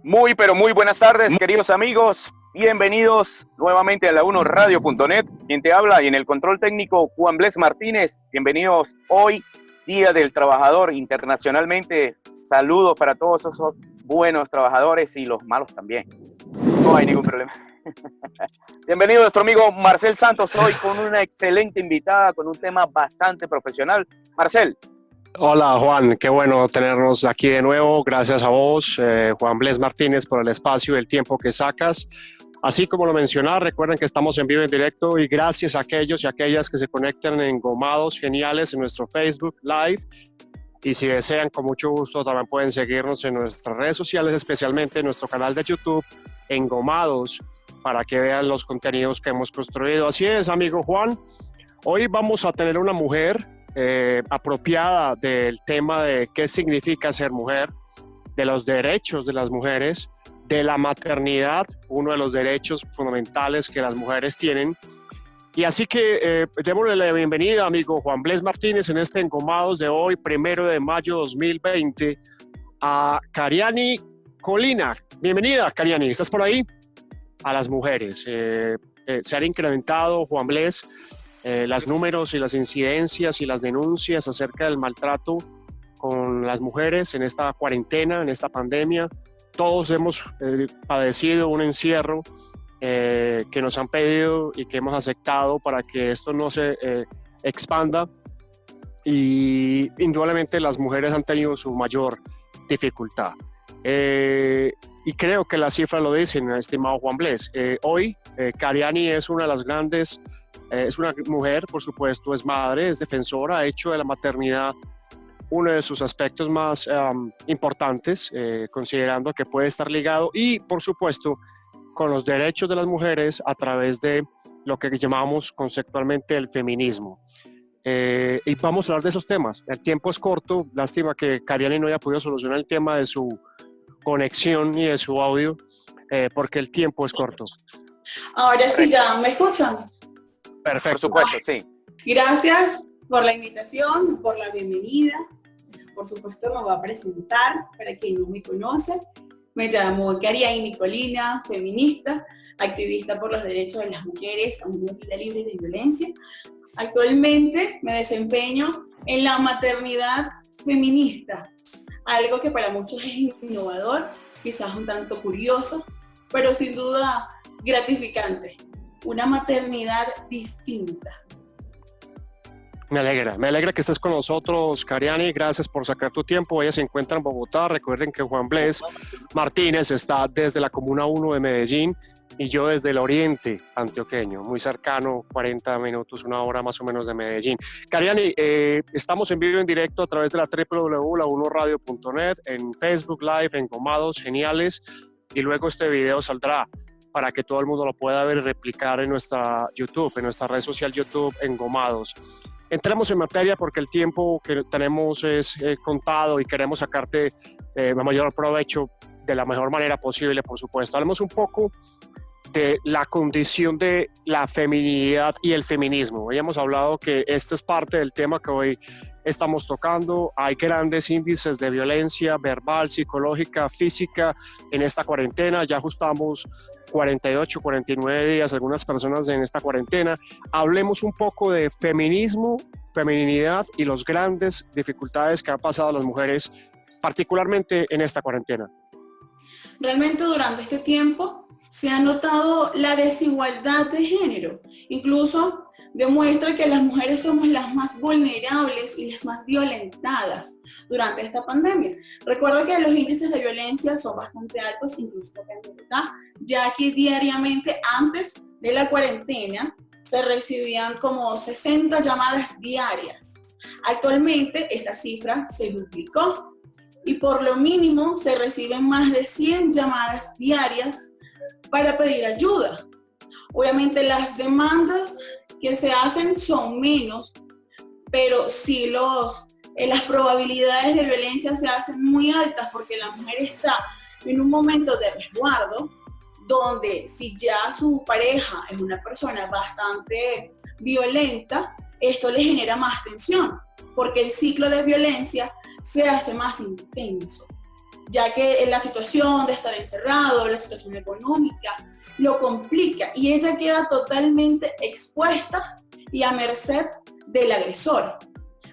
Muy, pero muy buenas tardes, queridos amigos. Bienvenidos nuevamente a la 1radio.net. Quien te habla y en el control técnico, Juan Bles Martínez. Bienvenidos hoy, Día del Trabajador internacionalmente. Saludos para todos esos buenos trabajadores y los malos también. No hay ningún problema. Bienvenido nuestro amigo Marcel Santos, hoy con una excelente invitada, con un tema bastante profesional. Marcel. Hola Juan, qué bueno tenernos aquí de nuevo. Gracias a vos, Juan Bles Martínez, por el espacio y el tiempo que sacas. Así como lo mencionaba, recuerden que estamos en vivo en directo y gracias a aquellos y aquellas que se conectan en Engomados Geniales en nuestro Facebook Live. Y si desean, con mucho gusto, también pueden seguirnos en nuestras redes sociales, especialmente en nuestro canal de YouTube, Engomados, para que vean los contenidos que hemos construido. Así es, amigo Juan. Hoy vamos a tener una mujer apropiada del tema de qué significa ser mujer, de los derechos de las mujeres, de la maternidad, uno de los derechos fundamentales que las mujeres tienen. Y así que démosle la bienvenida, amigo Juan Bles Martínez, en este Engomados de hoy, 1 de mayo 2020, a Cariani Colina. Bienvenida, Cariani, ¿estás por ahí? A las mujeres. Se han incrementado, Juan Bles, los números y las incidencias y las denuncias acerca del maltrato con las mujeres en esta cuarentena, en esta pandemia. Todos hemos padecido un encierro que nos han pedido y que hemos aceptado para que esto no se expanda, y indudablemente las mujeres han tenido su mayor dificultad. Y creo que las cifras lo dicen, estimado Juan Bles. Hoy, Cariani es una de las grandes. Es una mujer, por supuesto, es madre, es defensora, ha hecho de la maternidad uno de sus aspectos más importantes, considerando que puede estar ligado y, por supuesto, con los derechos de las mujeres a través de lo que llamamos conceptualmente el feminismo. Y vamos a hablar de esos temas. El tiempo es corto, lástima que Cariani no haya podido solucionar el tema de su conexión y de su audio, porque el tiempo es corto. Ahora sí, ya, ¿me escuchan? Perfecto. Por supuesto, sí. Gracias por la invitación, por la bienvenida. Por supuesto, me voy a presentar para quien no me conoce. Me llamo Cariani Colina, feminista, activista por los derechos de las mujeres a una vida libre de violencia. Actualmente me desempeño en la maternidad feminista, algo que para muchos es innovador, quizás un tanto curioso, pero sin duda gratificante. Una maternidad distinta. Me alegra que estés con nosotros, Cariani. Gracias por sacar tu tiempo. Ella se encuentra en Bogotá. Recuerden que Juan Bles Martínez está desde la Comuna 1 de Medellín y yo desde el oriente antioqueño, muy cercano, 40 minutos, una hora más o menos de Medellín. Cariani, estamos en vivo en directo a través de la www.la1radio.net, en Facebook Live, en Engomados Geniales, y luego este video saldrá para que todo el mundo lo pueda ver y replicar en nuestra YouTube, en nuestra red social YouTube, Engomados. Entremos en materia porque el tiempo que tenemos es contado y queremos sacarte el mayor provecho de la mejor manera posible, por supuesto. Hablemos un poco de la condición de la feminidad y el feminismo. Hoy hemos hablado que este es parte del tema que hoy estamos tocando. Hay grandes índices de violencia verbal, psicológica, física en esta cuarentena. Ya ajustamos 48, 49 días algunas personas en esta cuarentena. Hablemos un poco de feminismo, feminidad y las grandes dificultades que han pasado las mujeres, particularmente en esta cuarentena. Realmente durante este tiempo se ha notado la desigualdad de género. Incluso demuestra que las mujeres somos las más vulnerables y las más violentadas durante esta pandemia. Recuerdo que los índices de violencia son bastante altos, incluso acá en Bogotá, ya que diariamente antes de la cuarentena se recibían como 60 llamadas diarias. Actualmente esa cifra se duplicó y por lo mínimo se reciben más de 100 llamadas diarias para pedir ayuda. Obviamente las demandas que se hacen son menos, pero sí las probabilidades de violencia se hacen muy altas porque la mujer está en un momento de resguardo donde si ya su pareja es una persona bastante violenta, esto le genera más tensión porque el ciclo de violencia se hace más intenso. ya que la situación de estar encerrado, la situación económica, lo complica y ella queda totalmente expuesta y a merced del agresor.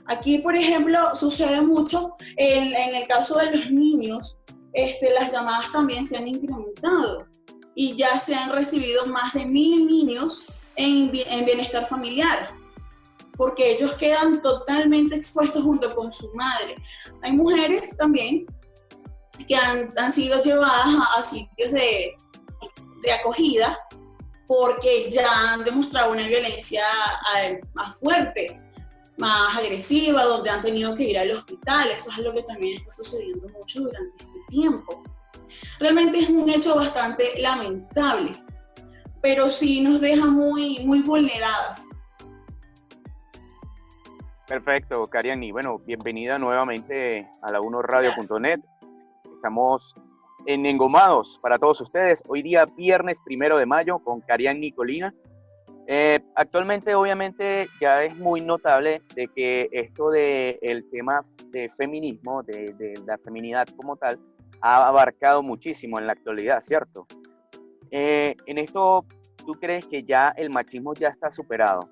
Aquí, por ejemplo, sucede mucho en el caso de los niños, las llamadas también se han incrementado y ya se han recibido más de 1.000 niños en bienestar familiar, porque ellos quedan totalmente expuestos junto con su madre. Hay mujeres también que han sido llevadas a sitios de acogida porque ya han demostrado una violencia más fuerte, más agresiva, donde han tenido que ir al hospital. Eso es algo que también está sucediendo mucho durante este tiempo. Realmente es un hecho bastante lamentable, pero sí nos deja muy, muy vulneradas. Perfecto, Kariani. Bueno, bienvenida nuevamente a la 1radio.net. Estamos en Engomados para todos ustedes. Hoy día, viernes 1 de mayo, con Kariani Colina. Actualmente, obviamente, ya es muy notable de que esto del tema de feminismo, de la feminidad como tal, ha abarcado muchísimo en la actualidad, ¿cierto? En esto, ¿tú crees que ya el machismo ya está superado?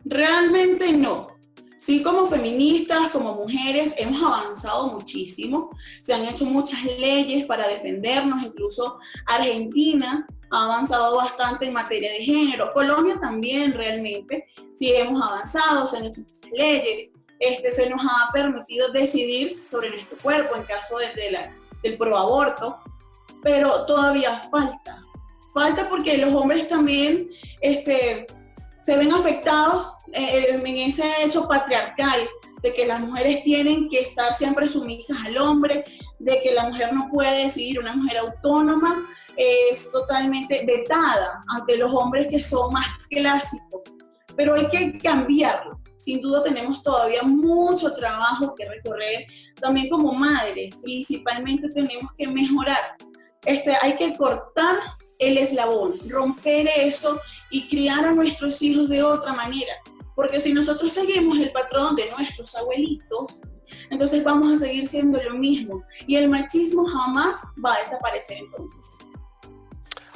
Realmente no. Sí, como feministas, como mujeres, hemos avanzado muchísimo. Se han hecho muchas leyes para defendernos, incluso Argentina ha avanzado bastante en materia de género. Colombia también realmente, sí hemos avanzado, se han hecho muchas leyes. Se nos ha permitido decidir sobre nuestro cuerpo en caso del proaborto, pero todavía falta. Falta porque los hombres también se ven afectados en ese hecho patriarcal de que las mujeres tienen que estar siempre sumisas al hombre, de que la mujer no puede decidir, una mujer autónoma es totalmente vetada ante los hombres que son más clásicos, pero hay que cambiarlo. Sin duda tenemos todavía mucho trabajo que recorrer, también como madres, principalmente tenemos que mejorar. Hay que cortar el eslabón, romper eso y criar a nuestros hijos de otra manera. Porque si nosotros seguimos el patrón de nuestros abuelitos, entonces vamos a seguir siendo lo mismo. Y el machismo jamás va a desaparecer entonces.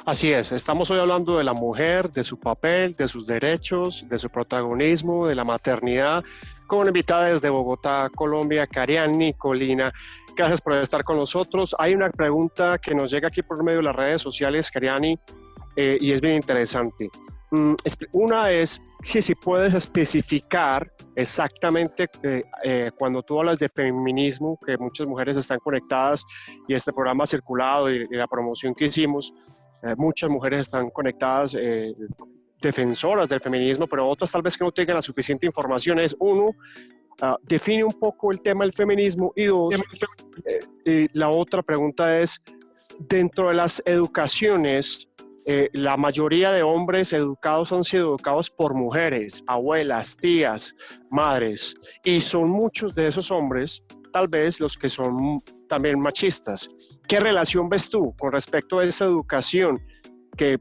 Así es, estamos hoy hablando de la mujer, de su papel, de sus derechos, de su protagonismo, de la maternidad, con una invitada desde Bogotá, Colombia, Kariani Colina. Gracias por estar con nosotros. Hay una pregunta que nos llega aquí por medio de las redes sociales, Kariani, y es bien interesante. Una es si puedes especificar exactamente cuando tú hablas de feminismo, que muchas mujeres están conectadas y este programa ha circulado y la promoción que hicimos, muchas mujeres están conectadas, defensoras del feminismo, pero otras tal vez que no tengan la suficiente información. Es uno, define un poco el tema del feminismo, y dos, la otra pregunta es, dentro de las educaciones, la mayoría de hombres educados han sido educados por mujeres, abuelas, tías, madres, y son muchos de esos hombres tal vez los que son también machistas. ¿Qué relación ves tú con respecto a esa educación?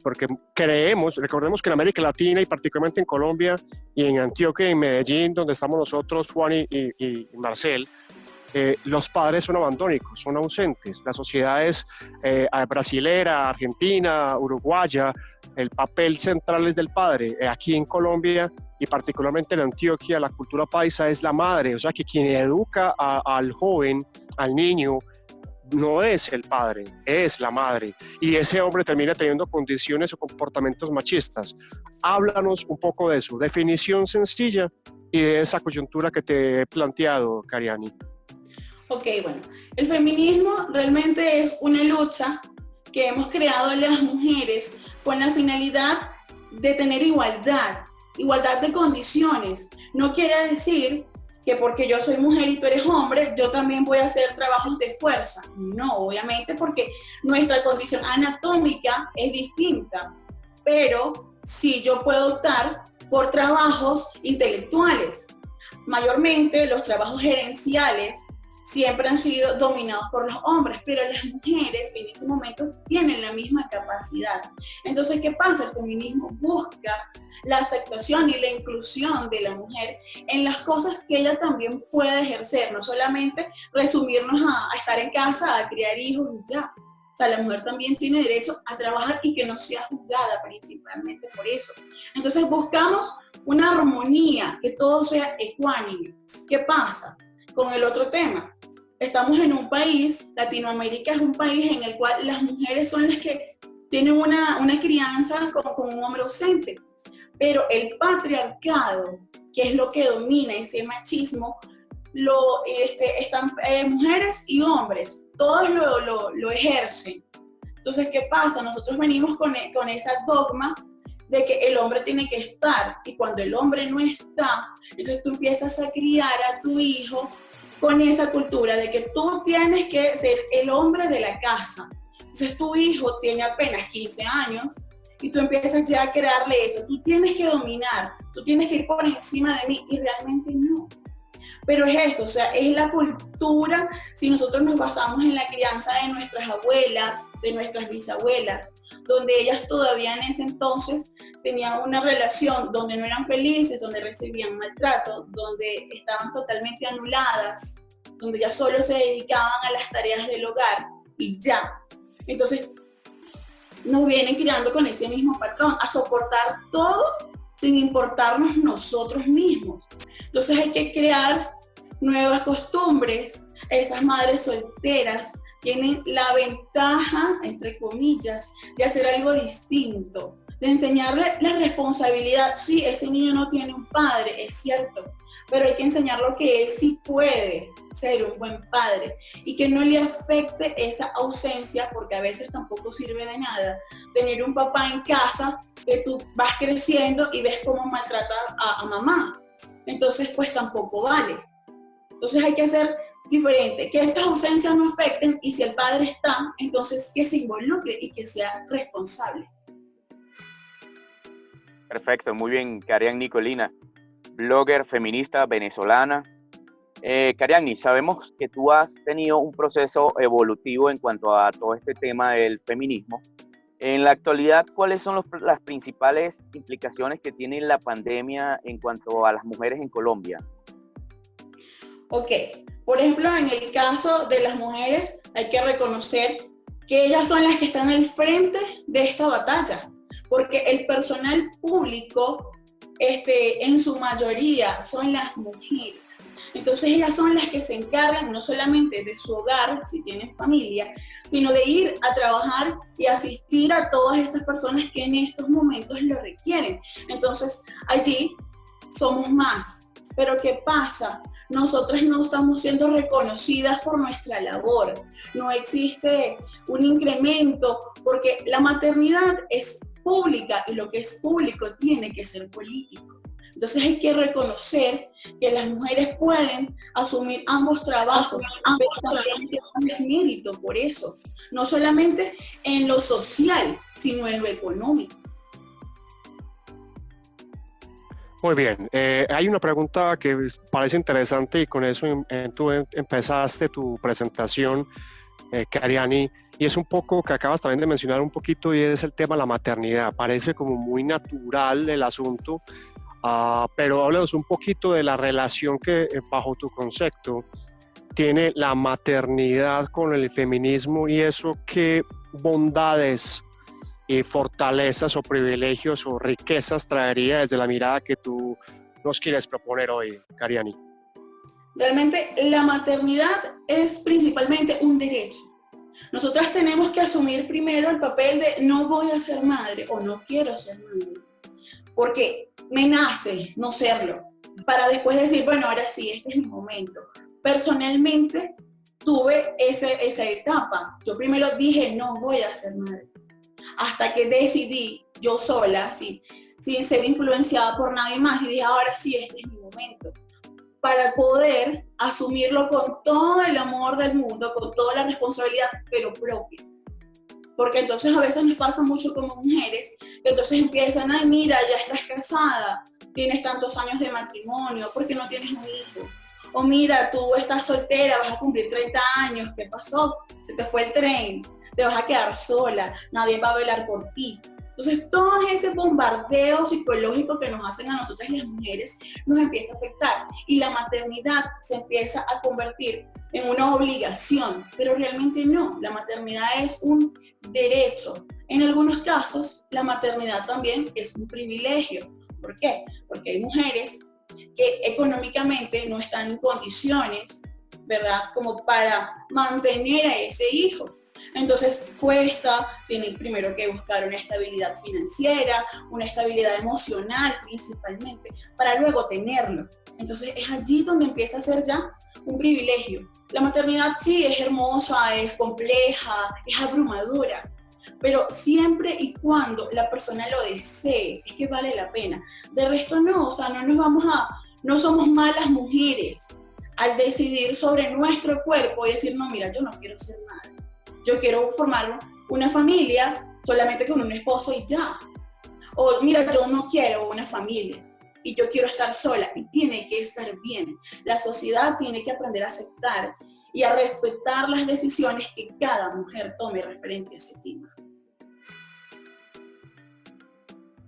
Porque recordemos que en América Latina y particularmente en Colombia y en Antioquia y en Medellín, donde estamos nosotros, Juan y Marcel, los padres son abandónicos, son ausentes. Las sociedades brasilera, argentina, uruguaya, el papel central es del padre. Aquí en Colombia y particularmente en Antioquia, la cultura paisa es la madre, o sea que quien educa al joven, al niño, no es el padre, es la madre. Y ese hombre termina teniendo condiciones o comportamientos machistas. Háblanos un poco de eso, definición sencilla y de esa coyuntura que te he planteado, Kariani. Ok, bueno, el feminismo realmente es una lucha que hemos creado las mujeres con la finalidad de tener igualdad de condiciones. No quiere decir que porque yo soy mujer y tú eres hombre, yo también voy a hacer trabajos de fuerza. No, obviamente, porque nuestra condición anatómica es distinta, pero sí yo puedo optar por trabajos intelectuales. Mayormente los trabajos gerenciales siempre han sido dominados por los hombres, pero las mujeres en ese momento tienen la misma capacidad. Entonces, ¿qué pasa? El feminismo busca la aceptación y la inclusión de la mujer en las cosas que ella también puede ejercer, no solamente resumirnos a estar en casa, a criar hijos y ya. O sea, la mujer también tiene derecho a trabajar y que no sea juzgada principalmente por eso. Entonces buscamos una armonía, que todo sea ecuánime. ¿Qué pasa con el otro tema? Estamos en un país, Latinoamérica es un país en el cual las mujeres son las que tienen una crianza con un hombre ausente. Pero el patriarcado, que es lo que domina ese machismo, están mujeres y hombres, todos lo ejercen. Entonces, ¿qué pasa? Nosotros venimos con esa dogma de que el hombre tiene que estar, y cuando el hombre no está, entonces tú empiezas a criar a tu hijo con esa cultura de que tú tienes que ser el hombre de la casa. Entonces tu hijo tiene apenas 15 años y tú empiezas ya a crearle eso. Tú tienes que dominar, tú tienes que ir por encima de mí, y realmente no. Pero es eso, o sea, es la cultura. Si nosotros nos basamos en la crianza de nuestras abuelas, de nuestras bisabuelas, donde ellas todavía en ese entonces tenían una relación donde no eran felices, donde recibían maltrato, donde estaban totalmente anuladas, donde ya solo se dedicaban a las tareas del hogar y ya. Entonces, nos vienen criando con ese mismo patrón, a soportar todo sin importarnos nosotros mismos. Entonces hay que crear nuevas costumbres. Esas madres solteras tienen la ventaja, entre comillas, de hacer algo distinto, de enseñarle la responsabilidad. Sí, ese niño no tiene un padre, es cierto, pero hay que enseñarlo que él sí puede ser un buen padre y que no le afecte esa ausencia, porque a veces tampoco sirve de nada tener un papá en casa que tú vas creciendo y ves cómo maltrata a mamá. Entonces, pues tampoco vale. Entonces hay que hacer diferente, que estas ausencias no afecten, y si el padre está, entonces que se involucre y que sea responsable. Perfecto, muy bien, Karian Nicolina, blogger feminista venezolana. Kariani, sabemos que tú has tenido un proceso evolutivo en cuanto a todo este tema del feminismo. En la actualidad, ¿cuáles son las principales implicaciones que tiene la pandemia en cuanto a las mujeres en Colombia? Ok, por ejemplo, en el caso de las mujeres, hay que reconocer que ellas son las que están al frente de esta batalla, porque el personal público, en su mayoría, son las mujeres. Entonces ellas son las que se encargan no solamente de su hogar, si tienen familia, sino de ir a trabajar y asistir a todas esas personas que en estos momentos lo requieren. Entonces allí somos más. Pero ¿qué pasa? Nosotras no estamos siendo reconocidas por nuestra labor. No existe un incremento, porque la maternidad es pública y lo que es público tiene que ser político. Entonces hay que reconocer que las mujeres pueden asumir ambos trabajos, pero también tienen mérito por eso, no solamente en lo social, sino en lo económico. Muy bien, hay una pregunta que parece interesante y con eso tú empezaste tu presentación, Kariani, y es un poco que acabas también de mencionar un poquito, y es el tema de la maternidad. Parece como muy natural el asunto, pero háblanos un poquito de la relación que, bajo tu concepto, tiene la maternidad con el feminismo, y eso qué bondades y fortalezas o privilegios o riquezas traería desde la mirada que tú nos quieres proponer hoy, Kariani. Realmente la maternidad es principalmente un derecho. Nosotras tenemos que asumir primero el papel de no voy a ser madre o no quiero ser madre, porque me nace no serlo, para después decir, bueno, ahora sí, este es mi momento. Personalmente tuve esa etapa. Yo primero dije, no voy a ser madre, hasta que decidí yo sola, sin ser influenciada por nadie más, y dije, ahora sí, este es mi momento, para poder asumirlo con todo el amor del mundo, con toda la responsabilidad, pero propia. Porque entonces a veces nos pasa mucho como mujeres, que entonces empiezan, ay, mira, ya estás casada, tienes tantos años de matrimonio, ¿por qué no tienes un hijo? O mira, tú estás soltera, vas a cumplir 30 años, ¿qué pasó? Se te fue el tren, te vas a quedar sola, nadie va a velar por ti. Entonces, todo ese bombardeo psicológico que nos hacen a nosotras las mujeres nos empieza a afectar y la maternidad se empieza a convertir en una obligación, pero realmente no, la maternidad es un derecho. En algunos casos, la maternidad también es un privilegio. ¿Por qué? Porque hay mujeres que económicamente no están en condiciones, ¿verdad?, como para mantener a ese hijo. Entonces tienen primero que buscar una estabilidad financiera, una estabilidad emocional principalmente, para luego tenerlo. Entonces es allí donde empieza a ser ya un privilegio. La maternidad sí es hermosa, es compleja, es abrumadora, pero siempre y cuando la persona lo desee, es que vale la pena. De resto no, o sea, no somos malas mujeres al decidir sobre nuestro cuerpo y decir, no, mira, yo no quiero ser madre. Yo quiero formar una familia solamente con un esposo y ya. O mira, yo no quiero una familia y yo quiero estar sola, y tiene que estar bien. La sociedad tiene que aprender a aceptar y a respetar las decisiones que cada mujer tome referente a ese tema.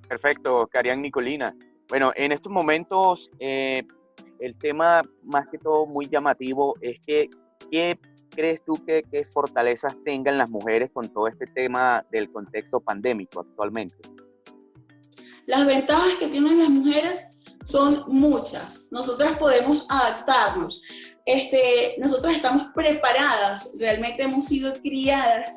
Perfecto, Karian Nicolina. Bueno, en estos momentos el tema más que todo muy llamativo es que ¿qué crees tú que fortalezas tengan las mujeres con todo este tema del contexto pandémico actualmente? Las ventajas que tienen las mujeres son muchas. Nosotras podemos adaptarnos. Nosotras estamos preparadas, realmente hemos sido criadas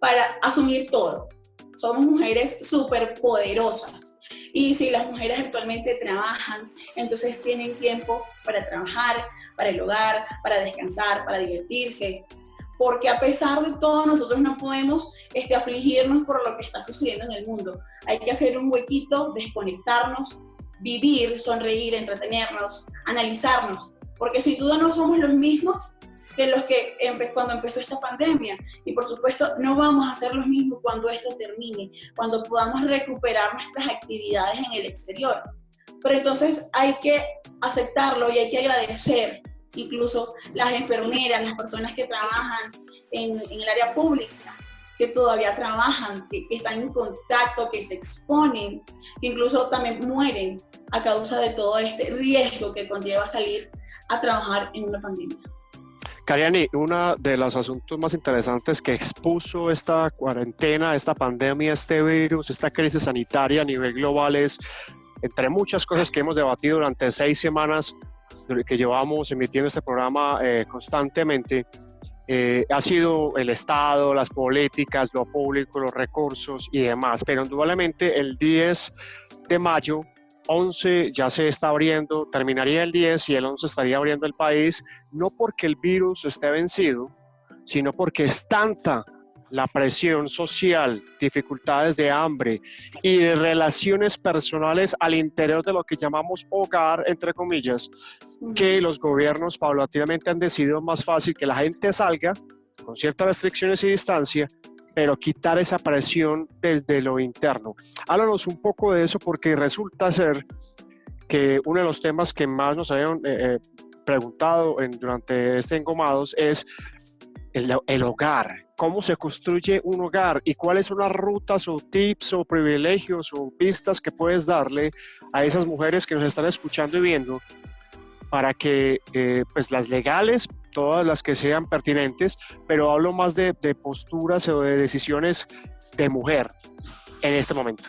para asumir todo. Somos mujeres súper poderosas. Y si las mujeres actualmente trabajan, entonces tienen tiempo para trabajar, para el hogar, para descansar, para divertirse. Porque a pesar de todo, nosotros no podemos afligirnos por lo que está sucediendo en el mundo. Hay que hacer un huequito, desconectarnos, vivir, sonreír, entretenernos, analizarnos. Porque sin duda no somos los mismos que los que cuando empezó esta pandemia. Y por supuesto no vamos a ser los mismos cuando esto termine, cuando podamos recuperar nuestras actividades en el exterior. Pero entonces hay que aceptarlo y hay que agradecer. Incluso las enfermeras, las personas que trabajan en el área pública, que todavía trabajan, que están en contacto, que se exponen, que incluso también mueren a causa de todo este riesgo que conlleva salir a trabajar en una pandemia. Kariani, uno de los asuntos más interesantes que expuso esta cuarentena, esta pandemia, este virus, esta crisis sanitaria a nivel global es, entre muchas cosas que hemos debatido durante 6 semanas que llevamos emitiendo este programa constantemente, ha sido el Estado, las políticas, lo público, los recursos y demás. Pero indudablemente el 10 de mayo, 11 ya se está abriendo, terminaría el 10 y el 11 estaría abriendo el país, no porque el virus esté vencido, sino porque es tanta la presión social, dificultades de hambre y de relaciones personales al interior de lo que llamamos hogar, entre comillas, que los gobiernos paulatinamente han decidido más fácil que la gente salga con ciertas restricciones y distancia, pero quitar esa presión desde lo interno. Háblanos un poco de eso, porque resulta ser que uno de los temas que más nos habían preguntado durante este Engomados es el hogar. ¿Cómo se construye un hogar y cuáles son las rutas o tips o privilegios o pistas que puedes darle a esas mujeres que nos están escuchando y viendo para que pues las legales, todas las que sean pertinentes, pero hablo más de posturas o de decisiones de mujer en este momento?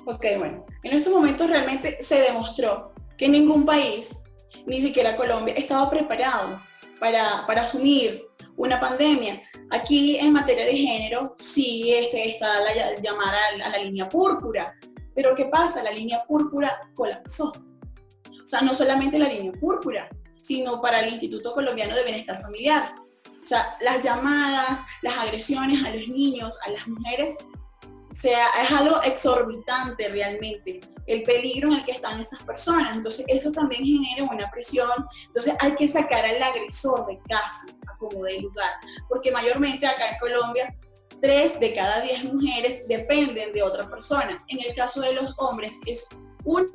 Ok, bueno, en estos momentos realmente se demostró que ningún país, ni siquiera Colombia, estaba preparado para asumir una pandemia. Aquí en materia de género sí está la llamada a la línea púrpura, pero ¿qué pasa? La línea púrpura colapsó. O sea, no solamente la línea púrpura, sino para el Instituto Colombiano de Bienestar Familiar. O sea, las llamadas, las agresiones a los niños, a las mujeres, es algo exorbitante realmente, el peligro en el que están esas personas. Entonces eso también genera una presión. Entonces hay que sacar al agresor de casa, a como dé lugar, porque mayormente acá en Colombia 3 de cada 10 mujeres dependen de otra persona. En el caso de los hombres es 1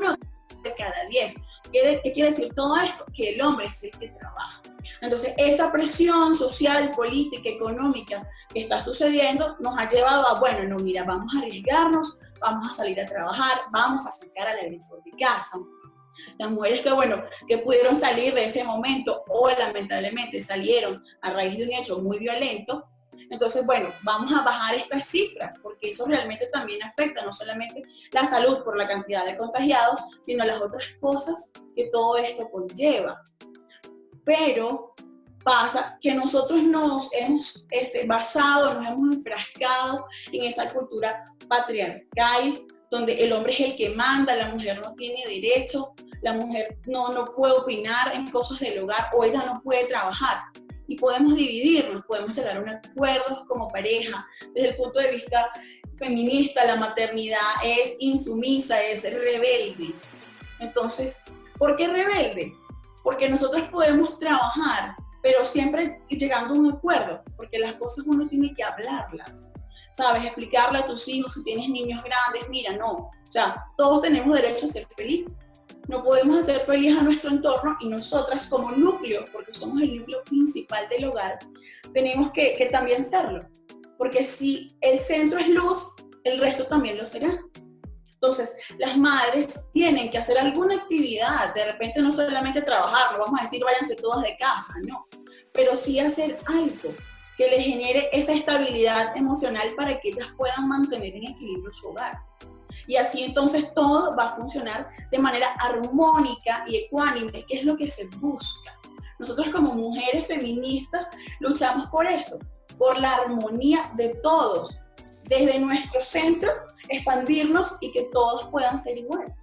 de cada 10. ¿Qué quiere decir todo esto? Que el hombre es el que trabaja. Entonces, esa presión social, política, económica que está sucediendo nos ha llevado a, bueno, no, mira, vamos a arriesgarnos, vamos a salir a trabajar, vamos a sacar al agresor de casa. Las mujeres que pudieron salir de ese momento o lamentablemente salieron a raíz de un hecho muy violento, entonces, bueno, vamos a bajar estas cifras, porque eso realmente también afecta no solamente la salud por la cantidad de contagiados, sino las otras cosas que todo esto conlleva. Pero pasa que nosotros nos hemos basado, nos hemos enfrascado en esa cultura patriarcal, donde el hombre es el que manda, la mujer no tiene derecho, la mujer no puede opinar en cosas del hogar o ella no puede trabajar. Y podemos dividirnos, podemos llegar a un acuerdo como pareja. Desde el punto de vista feminista, la maternidad es insumisa, es rebelde. Entonces, ¿por qué rebelde? Porque nosotros podemos trabajar, pero siempre llegando a un acuerdo, porque las cosas uno tiene que hablarlas, ¿sabes? Explicarle a tus hijos, si tienes niños grandes, mira, no, o sea, todos tenemos derecho a ser felices. No podemos hacer feliz a nuestro entorno y nosotras como núcleo, porque somos el núcleo principal del hogar, tenemos que también serlo. Porque si el centro es luz, el resto también lo será. Entonces, las madres tienen que hacer alguna actividad, de repente no solamente trabajar, no vamos a decir váyanse todas de casa, no, pero sí hacer algo que les genere esa estabilidad emocional para que ellas puedan mantener en equilibrio su hogar. Y así entonces todo va a funcionar de manera armónica y ecuánime, que es lo que se busca. Nosotros como mujeres feministas luchamos por eso, por la armonía de todos, desde nuestro centro, expandirnos y que todos puedan ser iguales.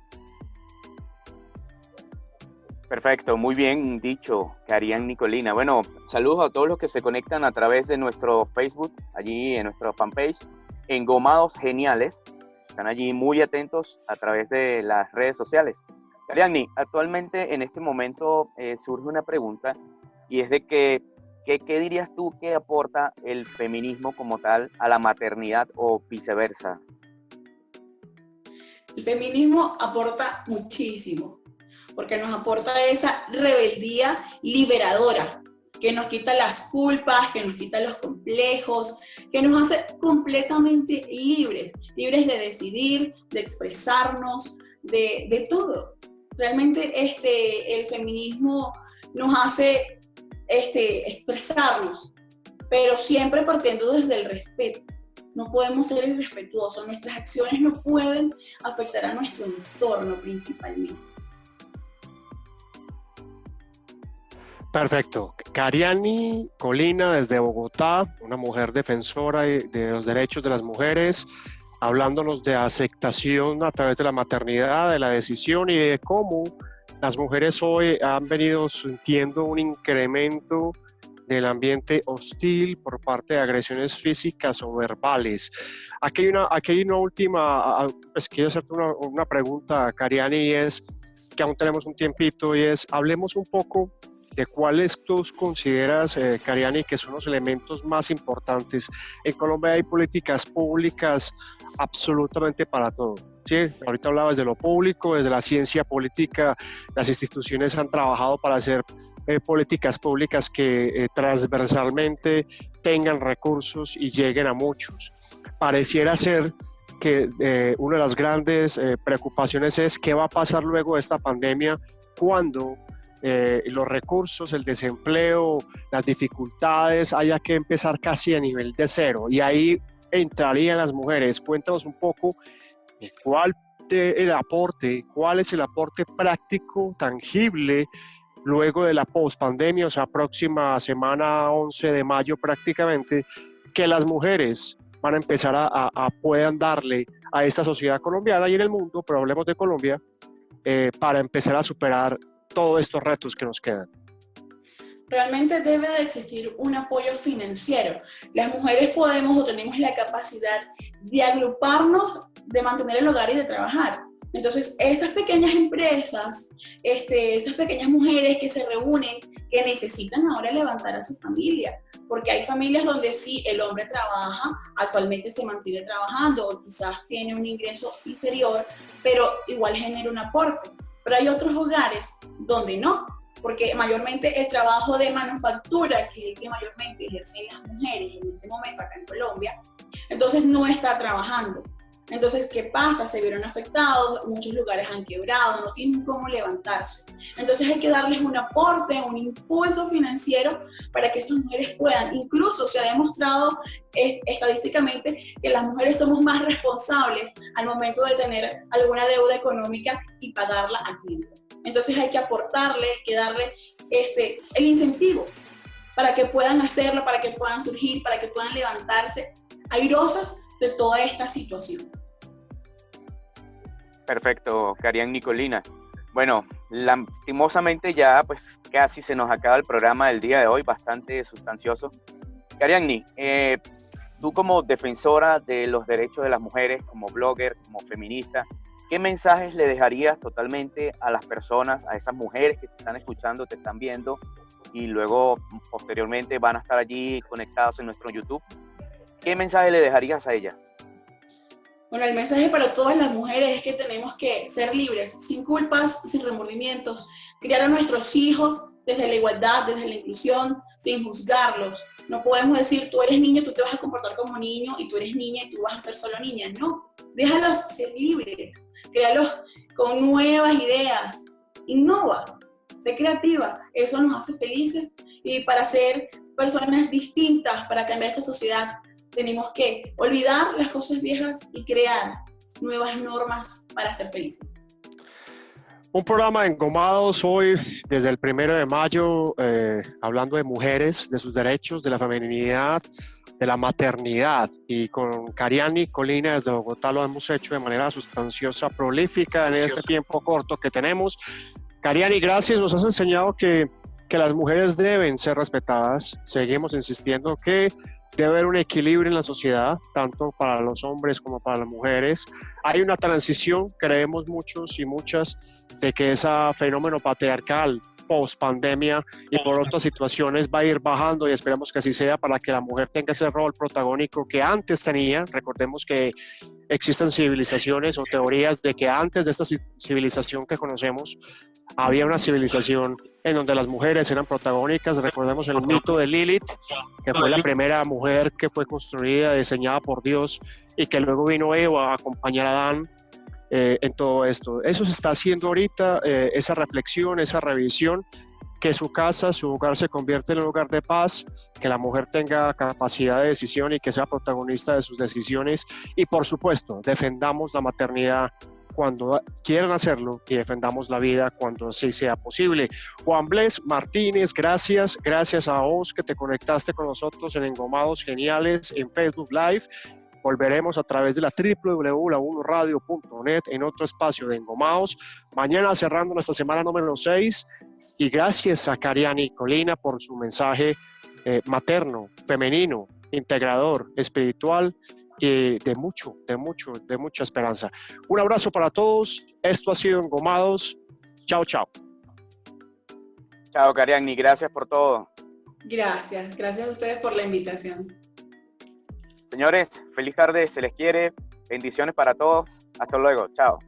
Perfecto, muy bien dicho, Karian Nicolina. Bueno, saludos a todos los que se conectan a través de nuestro Facebook, allí en nuestra fanpage, Engomados Geniales. Están allí muy atentos a través de las redes sociales. Kariani, actualmente en este momento surge una pregunta y es de que ¿qué dirías tú que aporta el feminismo como tal a la maternidad o viceversa? El feminismo aporta muchísimo, porque nos aporta esa rebeldía liberadora, que nos quita las culpas, que nos quita los complejos, que nos hace completamente libres de decidir, de expresarnos, de todo. Realmente el feminismo nos hace expresarnos, pero siempre partiendo desde el respeto. No podemos ser irrespetuosos, nuestras acciones no pueden afectar a nuestro entorno principalmente. Perfecto. Kariani Colina desde Bogotá, una mujer defensora de los derechos de las mujeres, hablándonos de aceptación a través de la maternidad, de la decisión y de cómo las mujeres hoy han venido sintiendo un incremento del ambiente hostil por parte de agresiones físicas o verbales. Aquí hay una última, pues quiero hacerte una pregunta, Kariani, y es que aún tenemos un tiempito, y es, hablemos un poco de cuáles tú consideras, Kariani, que son los elementos más importantes. En Colombia hay políticas públicas absolutamente para todo. ¿Sí? Ahorita hablabas de lo público, desde la ciencia política, las instituciones han trabajado para hacer políticas públicas que transversalmente tengan recursos y lleguen a muchos. Pareciera ser que una de las grandes preocupaciones es qué va a pasar luego de esta pandemia cuando los recursos, el desempleo, las dificultades, haya que empezar casi a nivel de cero. Y ahí entrarían las mujeres. Cuéntanos un poco cuál es el aporte práctico, tangible, luego de la pospandemia, o sea, próxima semana 11 de mayo prácticamente, que las mujeres van a empezar puedan darle a esta sociedad colombiana y en el mundo, pero hablemos de Colombia, para empezar a superar todos estos retos que nos quedan. Realmente debe de existir un apoyo financiero. Las mujeres podemos o tenemos la capacidad de agruparnos, de mantener el hogar y de trabajar. Entonces, esas pequeñas empresas, esas pequeñas mujeres que se reúnen, que necesitan ahora levantar a su familia, porque hay familias donde sí, el hombre trabaja, actualmente se mantiene trabajando, o quizás tiene un ingreso inferior, pero igual genera un aporte. pero hay otros hogares donde no, porque mayormente el trabajo de manufactura, que es el que mayormente ejercen las mujeres en este momento acá en Colombia, entonces no está trabajando. Entonces, ¿qué pasa? Se vieron afectados, muchos lugares han quebrado, no tienen cómo levantarse. Entonces hay que darles un aporte, un impulso financiero para que estas mujeres puedan. Incluso se ha demostrado estadísticamente que las mujeres somos más responsables al momento de tener alguna deuda económica y pagarla a tiempo. Entonces hay que aportarle, hay que darle el incentivo para que puedan hacerlo, para que puedan surgir, para que puedan levantarse airosas de toda esta situación. Perfecto, Karian Nicolina. Bueno, lastimosamente ya pues casi se nos acaba el programa del día de hoy, bastante sustancioso. Karianni, tú como defensora de los derechos de las mujeres, como blogger, como feminista, ¿qué mensajes le dejarías totalmente a las personas, a esas mujeres que te están escuchando, te están viendo y luego posteriormente van a estar allí conectados en nuestro YouTube? ¿Qué mensaje le dejarías a ellas? Bueno, el mensaje para todas las mujeres es que tenemos que ser libres, sin culpas, sin remordimientos, criar a nuestros hijos desde la igualdad, desde la inclusión, sin juzgarlos. No podemos decir, tú eres niño, tú te vas a comportar como niño, y tú eres niña y tú vas a ser solo niña. No, déjalos ser libres, créalos con nuevas ideas, innova, sé creativa, eso nos hace felices. Y para ser personas distintas, para cambiar esta sociedad, tenemos que olvidar las cosas viejas y crear nuevas normas para ser felices. Un programa de Engomados hoy, desde el 1 de mayo, hablando de mujeres, de sus derechos, de la feminidad, de la maternidad. Y con Karian Nicolina desde Bogotá lo hemos hecho de manera sustanciosa, prolífica en este tiempo corto que tenemos. Karian, gracias, nos has enseñado que las mujeres deben ser respetadas. Seguimos insistiendo que debe haber un equilibrio en la sociedad, tanto para los hombres como para las mujeres. Hay una transición, creemos muchos y muchas, de que ese fenómeno patriarcal post pandemia y por otras situaciones va a ir bajando, y esperemos que así sea, para que la mujer tenga ese rol protagónico que antes tenía. Recordemos que existen civilizaciones o teorías de que antes de esta civilización que conocemos había una civilización en donde las mujeres eran protagónicas. Recordemos el mito de Lilith, que fue la primera mujer que fue construida, diseñada por Dios, y que luego vino Eva a acompañar a Adán en todo esto. Eso se está haciendo ahorita, esa reflexión, esa revisión, que su casa, su hogar se convierte en un lugar de paz, que la mujer tenga capacidad de decisión y que sea protagonista de sus decisiones. Y por supuesto, defendamos la maternidad cuando quieran hacerlo y defendamos la vida cuando sí sea posible. Juan Bles Martínez, gracias a vos que te conectaste con nosotros en Engomados Geniales en Facebook Live. Volveremos a través de la www.la1radio.net en otro espacio de Engomados. Mañana cerrando nuestra semana número 6. Y gracias a Karian Nicolina por su mensaje materno, femenino, integrador, espiritual y de mucha esperanza. Un abrazo para todos. Esto ha sido Engomados. Chao, chao. Chao, Karian, y gracias por todo. Gracias a ustedes por la invitación. Señores, feliz tarde, se les quiere, bendiciones para todos, hasta luego, chao.